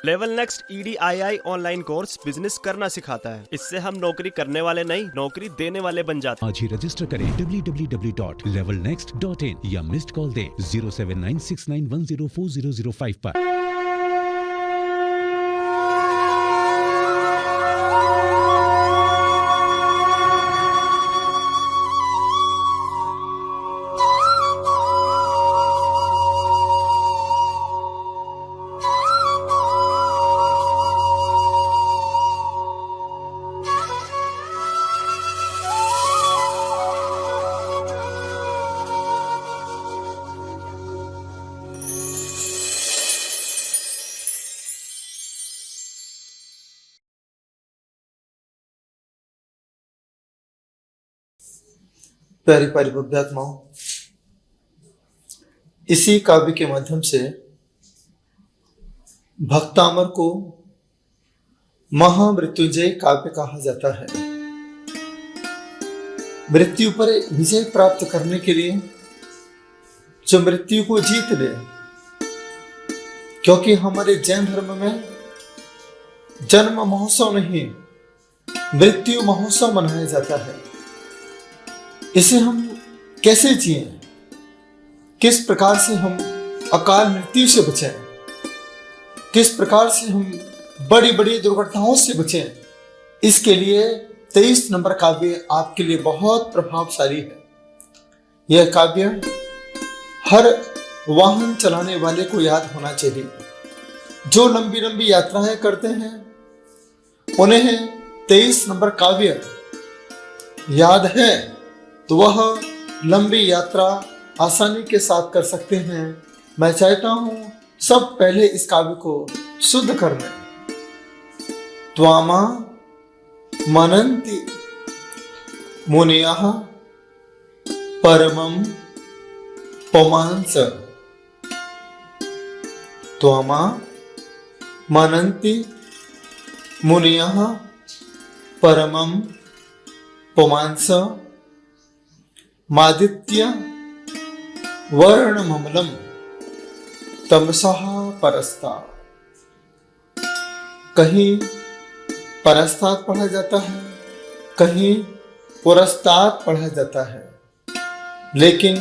Level next EDII online course business करना सिखाता है। इससे हम नौकरी करने वाले नहीं, नौकरी देने वाले बन जाते हैं। आज ही रजिस्टर करें www.levelnext.in या मिस्ड कॉल दें 07969104005 पर। प्यारी परिबुद्धात्माओं, इसी काव्य के माध्यम से भक्तामर को महामृत्युंजय काव्य कहा जाता है। मृत्यु पर विजय प्राप्त करने के लिए जो मृत्यु को जीत ले, क्योंकि हमारे जैन धर्म में जन्म महोत्सव नहीं, मृत्यु महोत्सव मनाया जाता है। इसे हम कैसे जिए, किस प्रकार से हम अकाल मृत्यु से बचें, किस प्रकार से हम बड़ी बड़ी दुर्घटनाओं से बचें, इसके लिए 23 नंबर काव्य आपके लिए बहुत प्रभावशाली है। यह काव्य हर वाहन चलाने वाले को याद होना चाहिए। जो लंबी लंबी यात्राएं करते हैं उन्हें 23 नंबर काव्य याद है तो वह लंबी यात्रा आसानी के साथ कर सकते हैं। मैं चाहता हूं सब पहले इस काव्य को शुद्ध कर लें। त्वामा मनन्ति मुनियः परमं पुमांस। त्वामा मनन्ति मुनियः परमं पुमांस। मादित्य वर्णममलम तमसः परस्तात्। कहीं परस्तात् पढ़ा जाता है, कहीं पुरस्तात् पढ़ा जाता है, लेकिन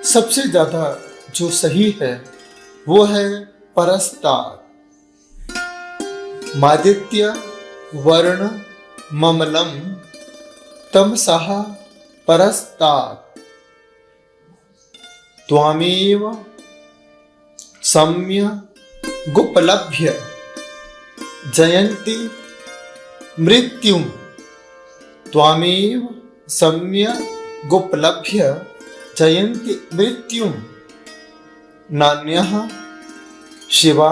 सबसे ज्यादा जो सही है वो है परस्तात्। मादित्य वर्ण ममलम तमसः परस्तात्। त्वामेव सम्यगुपलभ्य जयन्ति मृत्युं। त्वामेव सम्यगुपलभ्य जयन्ति मृत्युं। नान्यः शिवा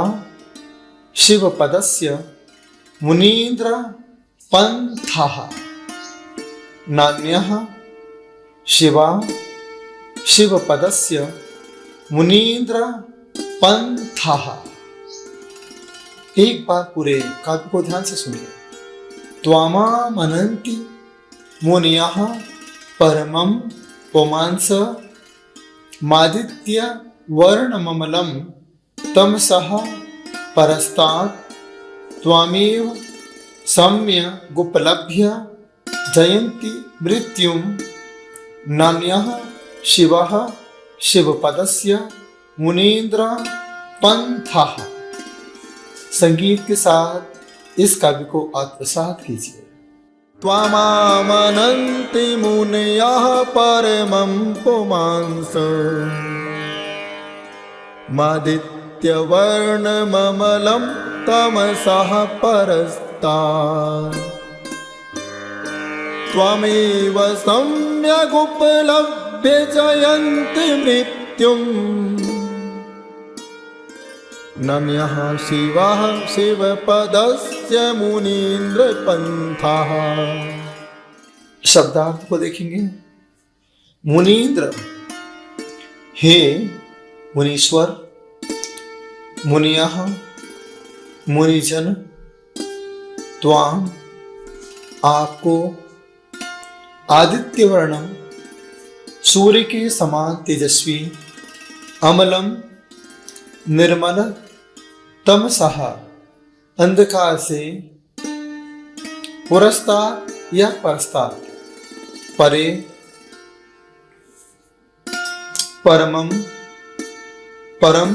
शिवपदस्य मुनीन्द्र पंथः। नान्यः शिवा शिवपदस्य मुनीन्द्र पंथः। एक बार पूरे काव्य को ध्यान से सुनिए। त्वामा मनन्ति मुनियः परमं पुमांस। मादित्य वर्णममलं तमसः परस्तात्। त्वामेव सम्यगुपलभ्य जयन्ति मृत्युं। नान्यः शिवः शिवपदस्य मुनीन्द्र पंथः। संगीत के साथ इस काव्य को आत्मसात कीजिए। त्वामामनन्ति मुनयः परमं पुमांस। मादित्यवर्णममलं तमसः परस्तात्। त्वमेव सम्यगुपलभ्य जयन्ति मृत्युं। नान्यः शिवः शिवपदस्य मुनीन्द्र पंथः। शब्दार्थ को देखेंगे। मुनीन्द्र हे मुनीश्वर, मुनियः मुनिजन, त्वाम आपको, आदित्य वर्णम सूर्य के समान तेजस्वी, अमलम निर्मल, तमसः अंधकार से पुरस्तार या परस्तार, परे, परमम, परम,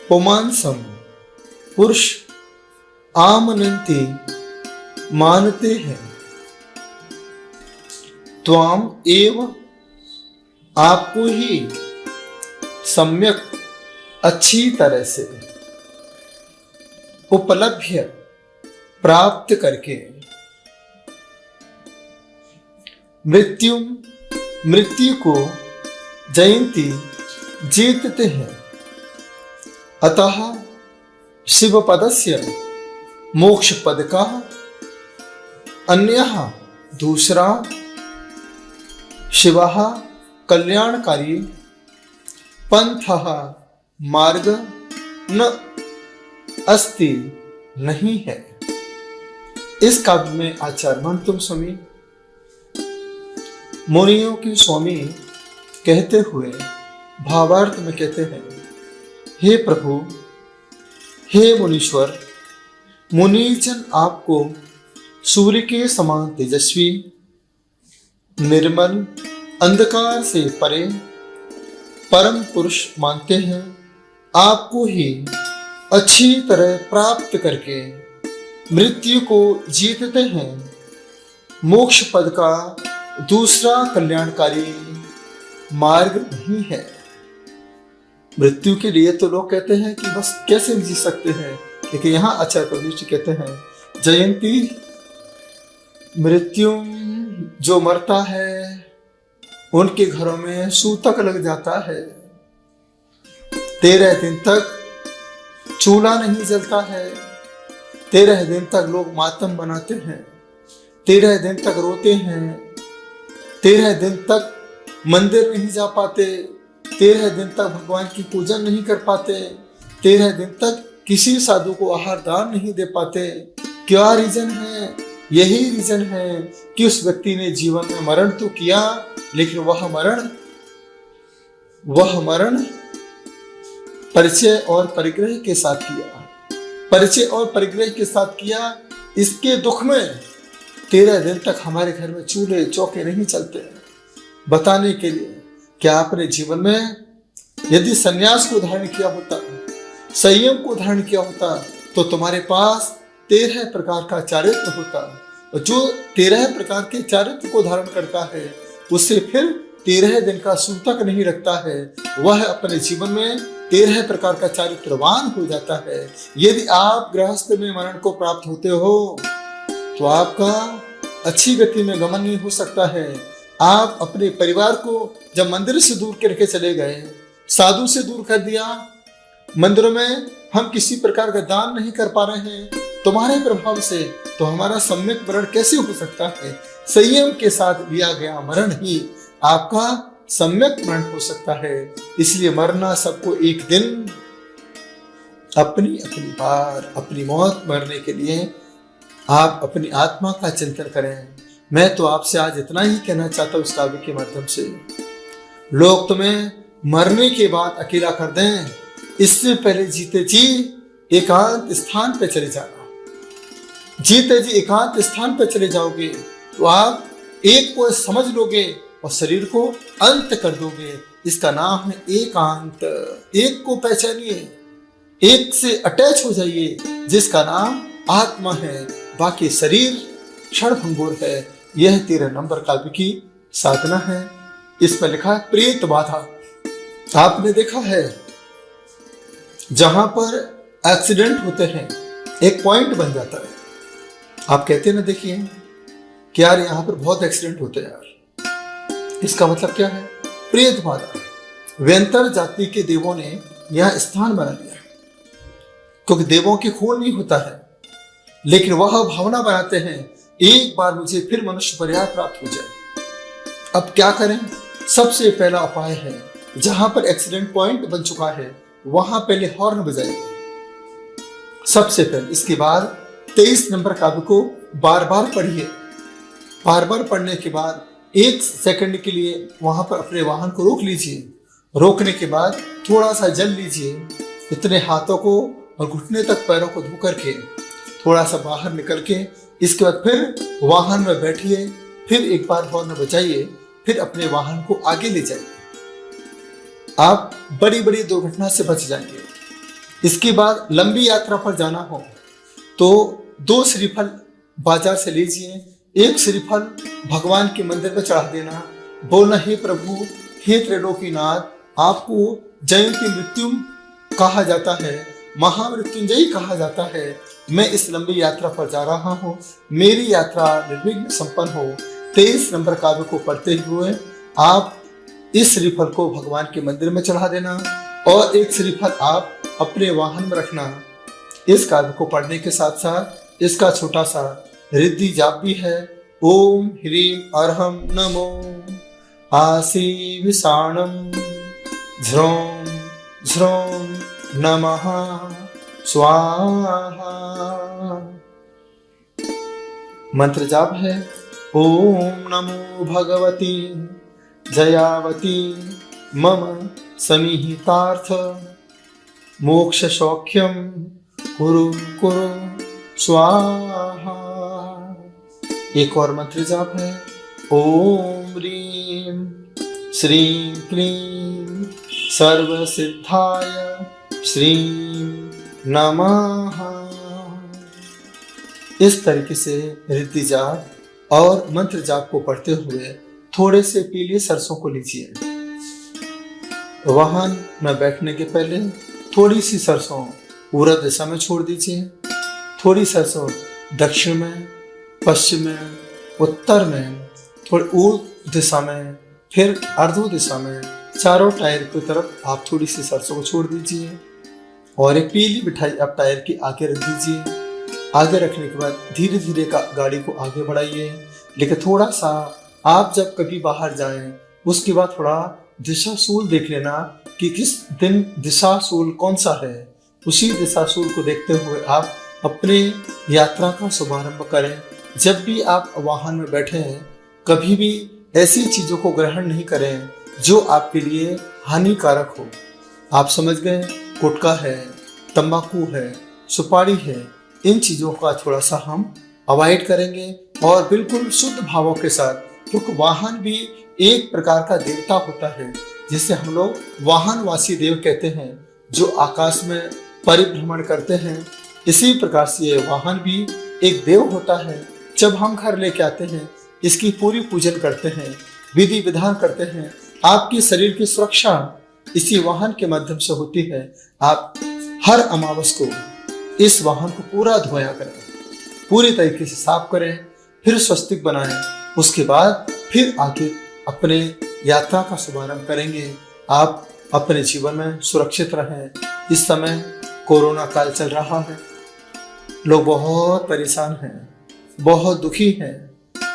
पुमांसम, पुरुष आमनन्ति मानते हैं। त्वाम एव, आपको ही सम्यक अच्छी तरह से उपलब्ध प्राप्त करके मृत्यु को जयंती जीतते हैं। अतः शिव पदस्य मोक्ष पद का अन्यः दूसरा शिवः कल्याणकारी पंथः मार्ग न अस्ति नहीं है। इस काव्य में आचार्य मंतुम स्वामी मुनियों के स्वामी कहते हुए भावार्थ में कहते हैं, हे प्रभु, हे मुनीश्वर, मुनिजन आपको सूर्य के समान तेजस्वी, निर्मल, अंधकार से परे परम पुरुष मानते हैं। आपको ही अच्छी तरह प्राप्त करके मृत्यु को जीतते हैं। मोक्ष पद का दूसरा कल्याणकारी मार्ग नहीं है। मृत्यु के लिए तो लोग कहते हैं कि बस कैसे जी सकते हैं, लेकिन यहाँ आचार्य प्रभु जी कहते हैं, जयंती, मृत्यु जो मरता है उनके घरों में सूतक लग जाता है। 13 दिन तक चूल्हा नहीं जलता है। 13 दिन तक लोग मातम बनाते हैं। 13 दिन तक रोते हैं। 13 दिन तक मंदिर नहीं जा पाते। 13 दिन तक भगवान की पूजन नहीं कर पाते। 13 दिन तक किसी साधु को आहार दान नहीं दे पाते। क्या रीजन है? यही रीजन है कि उस व्यक्ति ने जीवन में मरण तो किया, लेकिन वह मरण परिचय और परिग्रह के साथ किया। परिचय और परिग्रह के साथ किया। इसके दुख में 13 दिन तक हमारे घर में चूल्हे चौके नहीं चलते। बताने के लिए क्या आपने जीवन में यदि संन्यास को धारण किया होता, संयम को धारण किया होता, तो तुम्हारे पास 13 प्रकार का चारित्र होता। और जो 13 प्रकार के चारित्र को धारण करता है उससे फिर 13 दिन का सूतक नहीं रखता है। वह अपने जीवन में 13 प्रकार का चारित्रवान हो जाता है। यदि आप गृहस्थ में मरण को प्राप्त होते हो तो आपका अच्छी गति में गमन नहीं हो सकता है। आप अपने परिवार को जब मंदिर से दूर करके चले गए, साधु से दूर कर दिया, मंदिरों में हम किसी प्रकार का दान नहीं कर पा रहे हैं तुम्हारे प्रभाव से, तो हमारा सम्यक मरण कैसे हो सकता है? संयम के साथ लिया गया मरण ही आपका सम्यक मरण हो सकता है। इसलिए मरना सबको एक दिन, अपनी अपनी बार, अपनी मौत मरने के लिए आप अपनी आत्मा का चिंतन करें। मैं तो आपसे आज इतना ही कहना चाहता हूं इस काव्य के माध्यम से, लोग तुम्हें मरने के बाद अकेला कर दें, इससे पहले जीते जी एकांत स्थान पे चले जाना। जीते जी एकांत स्थान पे चले जाओगे तो आप एक को समझ लोगे और शरीर को अंत कर दोगे। इसका नाम है एकांत। एक को पहचानिए, एक से अटैच हो जाइए, जिसका नाम आत्मा है। बाकी शरीर क्षणभंगुर है। यह 13 नंबर काव्य की साधना है। इस पर लिखा है प्रेत बाधा। आपने देखा है जहां पर एक्सीडेंट होते हैं एक पॉइंट बन जाता है। आप कहते हैं ना, देखिए कि यार यहां पर बहुत एक्सीडेंट होते हैं यार। इसका मतलब क्या है? प्रेत बाधा। व्यंतर जाति के देवों ने यह स्थान बना लिया, क्योंकि देवों के खून नहीं होता है, लेकिन वह भावना बनाते हैं एक बार मुझे फिर मनुष्य पर्याय प्राप्त हो जाए। अब क्या करें? सबसे पहला उपाय है, जहां पर एक्सीडेंट पॉइंट बन चुका है वहां पहले हॉर्न बजाइए सबसे पहले। इसके बाद 23 नंबर काव्य को बार बार पढ़िए। बार बार पढ़ने के बाद 1 सेकंड के लिए वहां पर अपने वाहन को रोक लीजिए। रोकने के बाद थोड़ा सा जल लीजिए। इतने हाथों को और घुटने तक पैरों को धो करके थोड़ा सा बाहर निकल के इसके बाद फिर वाहन में बैठिए, फिर एक बार हॉर्न बजाइए, फिर अपने वाहन को आगे ले जाइए। आप बड़ी बड़ी दुर्घटना से बच जाएंगे। इसके बाद लंबी यात्रा पर जाना हो तो 2 श्रीफल बाजार से लीजिए। 1 श्रीफल भगवान के मंदिर में चढ़ा देना, बोलना हे प्रभु, हे त्रैलोकीनाथ, आपको जयंती मृत्यु कहा जाता है, महामृत्युंजयी कहा जाता है। मैं इस लंबी यात्रा पर जा रहा हूँ, मेरी यात्रा निर्विघ्न संपन्न हो। 23 नंबर काव्य को पढ़ते हुए आप इस श्रीफल को भगवान के मंदिर में चढ़ा देना और 1 श्रीफल आप अपने वाहन में रखना। इस काव्य को पढ़ने के साथ साथ इसका छोटा सा रिद्धि जाप भी है। ओम ह्रीं अर्हं नमो आसी विषाणं झ्रौं झ्रौं नमः स्वाहा। मंत्र जाप है ओम नमो भगवती जयावती मम समीहितार्थ मोक्ष सौख्यम कुरु कुरु स्वाहा। एक और मंत्र जाप है ओम ह्रीं श्रीं क्लीं सर्व सिद्धाय श्रीं नमः। इस तरीके से रिद्धि जाप और मंत्र जाप को पढ़ते हुए थोड़े से पीले सरसों को लीजिए। वाहन में बैठने के पहले थोड़ी सी सरसों पूर्व दिशा में छोड़ दीजिए, थोड़ी सरसों दक्षिण में, पश्चिम में, उत्तर में, थोड़ी ऊर्ध्व दिशा में, फिर अर्धो दिशा में, चारों टायर की तरफ आप थोड़ी सी सरसों को छोड़ दीजिए और एक पीली मिठाई आप टायर के आगे रख दीजिए। आगे रखने के बाद धीरे धीरे गाड़ी को आगे बढ़ाइए, लेकिन थोड़ा सा आप जब कभी बाहर जाएं उसके बाद थोड़ा दिशाशूल देख लेना कि किस दिन दिशाशूल कौन सा है। उसी दिशाशूल को देखते हुए आप अपने यात्रा का शुभारंभ करें। जब भी आप वाहन में बैठे हैं कभी भी ऐसी चीजों को ग्रहण नहीं करें जो आपके लिए हानिकारक हो। आप समझ गए, गुटखा है, तंबाकू है, सुपारी है, इन चीजों का थोड़ा सा हम अवॉइड करेंगे और बिल्कुल शुद्ध भावों के साथ, क्योंकि वाहन भी एक प्रकार का देवता होता है जिसे हम लोग वाहनवासी देव कहते हैं, जो आकाश में परिभ्रमण करते हैं। इसी प्रकार से ये वाहन भी एक देव होता है। जब हम घर लेके आते हैं इसकी पूरी पूजन करते हैं, विधि विधान करते हैं। आपके शरीर की सुरक्षा इसी वाहन के माध्यम से होती है। आप हर अमावस को इस वाहन को पूरा धोया करें, पूरी तरीके से साफ करें, फिर स्वस्तिक बनाएं। उसके बाद फिर आगे अपने यात्रा का शुभारंभ करेंगे। आप अपने जीवन में सुरक्षित रहें। इस समय कोरोना काल चल रहा है, लोग बहुत परेशान हैं, बहुत दुखी हैं।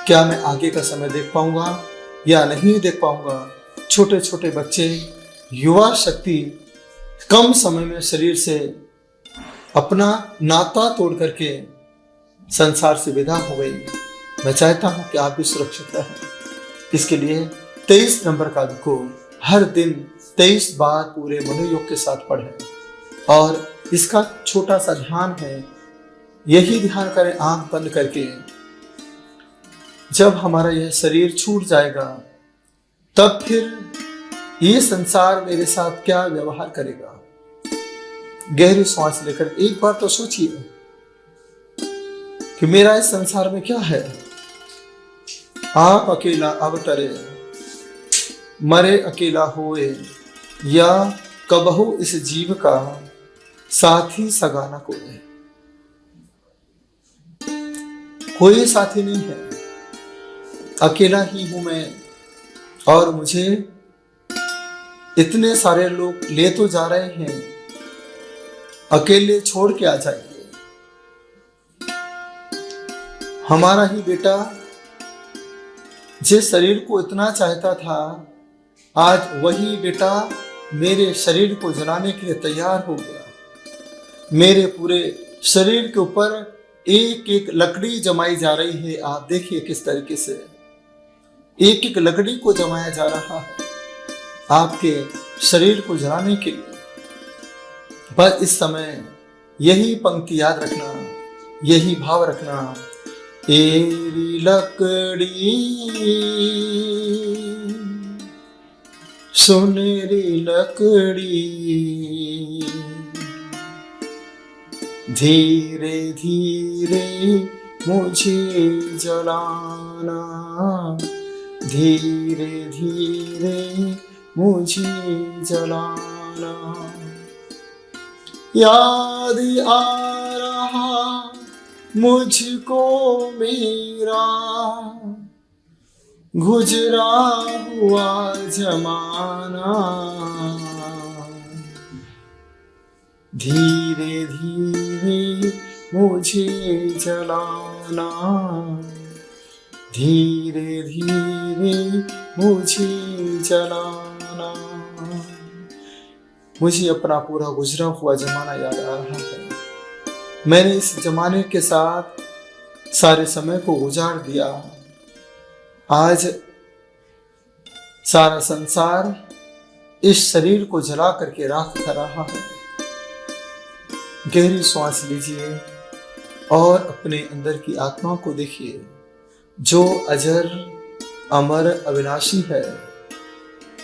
क्या मैं आगे का समय देख पाऊंगा या नहीं देख पाऊंगा? छोटे छोटे बच्चे, युवा शक्ति कम समय में शरीर से अपना नाता तोड़ करके संसार से विदा हो गई। मैं चाहता हूं कि आप भी सुरक्षित रहें। इसके लिए 23 नंबर काव्य को हर दिन 23 बार पूरे मनोयोग के साथ पढ़ें और इसका छोटा सा ध्यान है, यही ध्यान करें आंख बंद करके। जब हमारा यह शरीर छूट जाएगा तब फिर ये संसार मेरे साथ क्या व्यवहार करेगा। गहरी सांस लेकर एक बार तो सोचिए कि मेरा इस संसार में क्या है। आप अकेला अवतरे, मरे अकेला होए, या कबहू इस जीव का साथी सगाना कोई। कोई साथी नहीं है, अकेला ही हूं मैं। और मुझे इतने सारे लोग ले तो जा रहे हैं, अकेले छोड़ के आ जाएंगे। हमारा ही बेटा जिस शरीर को इतना चाहता था, आज वही बेटा मेरे शरीर को जलाने के लिए तैयार हो गया। मेरे पूरे शरीर के ऊपर एक एक लकड़ी जमाई जा रही है। आप देखिए किस तरीके से एक एक लकड़ी को जमाया जा रहा है आपके शरीर को जलाने के लिए। बस इस समय यही पंक्ति याद रखना, यही भाव रखना। एरी लकड़ी सुनहरी लकड़ी, धीरे धीरे मुझे जलाना, धीरे धीरे मुझे जलाना। याद आ रहा मुझको मेरा गुजरा हुआ जमाना, धीरे धीरे मुझे जलाना, धीरे धीरे मुझे जलाना। मुझे अपना पूरा गुजरा हुआ जमाना याद आ रहा है। मैंने इस जमाने के साथ सारे समय को गुजार दिया। आज सारा संसार इस शरीर को जला करके राख कर रहा है। गहरी सांस लीजिए और अपने अंदर की आत्मा को देखिए, जो अजर अमर अविनाशी है,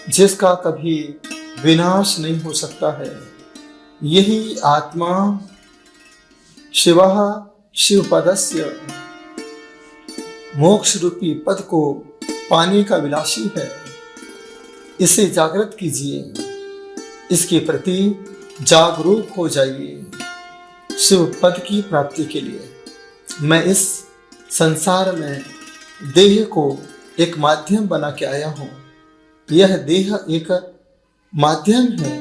जिसका कभी विनाश नहीं हो सकता है। यही आत्मा शिवः शिवपदस्य मोक्ष रूपी पद को पाने का विलासी है। इसे जागृत कीजिए, इसके प्रति जागरूक हो जाइए। शिव पद की प्राप्ति के लिए मैं इस संसार में देह को एक माध्यम बना के आया हूँ। यह देह एक माध्यम है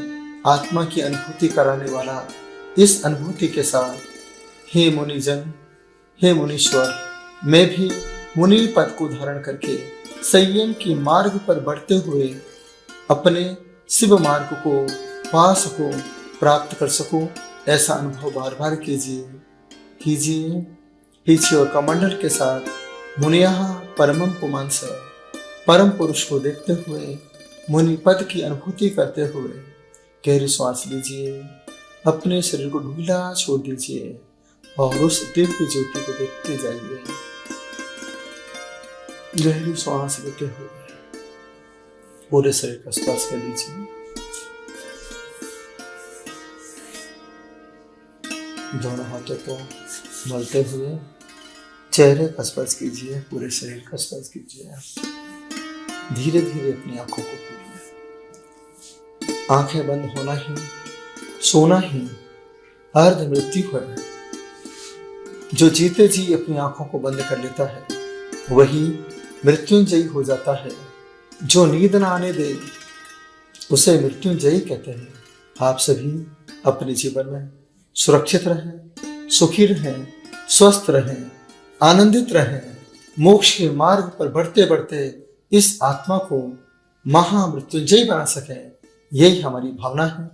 आत्मा की अनुभूति कराने वाला। इस अनुभूति के साथ हे मुनिजन, हे मुनीश्वर, मैं भी मुनि पद को धारण करके संयम की मार्ग पर बढ़ते हुए अपने शिव मार्ग को पा सकूं, प्राप्त कर सकूं। ऐसा अनुभव बार बार कीजिए कीजिए। पीछे और कमंडल के साथ मुनिया परमम पुमांस, परम पुरुष को देखते हुए मुनि पद की अनुभूति करते हुए गहरी श्वास लीजिए। अपने शरीर को ढीला छोड़ दीजिए और उस दिव्य ज्योति को देखते जाइए। गहरी श्वास लेते हुए पूरे शरीर का स्पर्श कर लीजिए। दोनों हाथों को मलते हुए चेहरे का स्पर्श कीजिए, पूरे शरीर का स्पर्श कीजिए। धीरे धीरे अपनी आंखों को खोलिए। आंखें बंद होना ही, सोना ही अर्ध मृत्यु है। जो जीते जी अपनी आंखों को बंद कर लेता है वही मृत्युंजयी हो जाता है। जो नींद न आने दे उसे मृत्युंजयी कहते हैं। आप सभी अपने जीवन में सुरक्षित रहें, सुखी रहें, स्वस्थ रहें, आनंदित रहें। मोक्ष के मार्ग पर बढ़ते बढ़ते इस आत्मा को महामृत्युंजयी बना सकें, यही हमारी भावना है।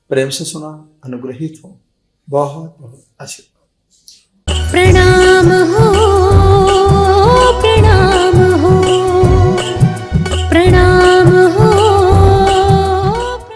प्रेम से सुना, अनुग्रहित हो। बहुत बहुत आशीर्वाद। प्रणाम हो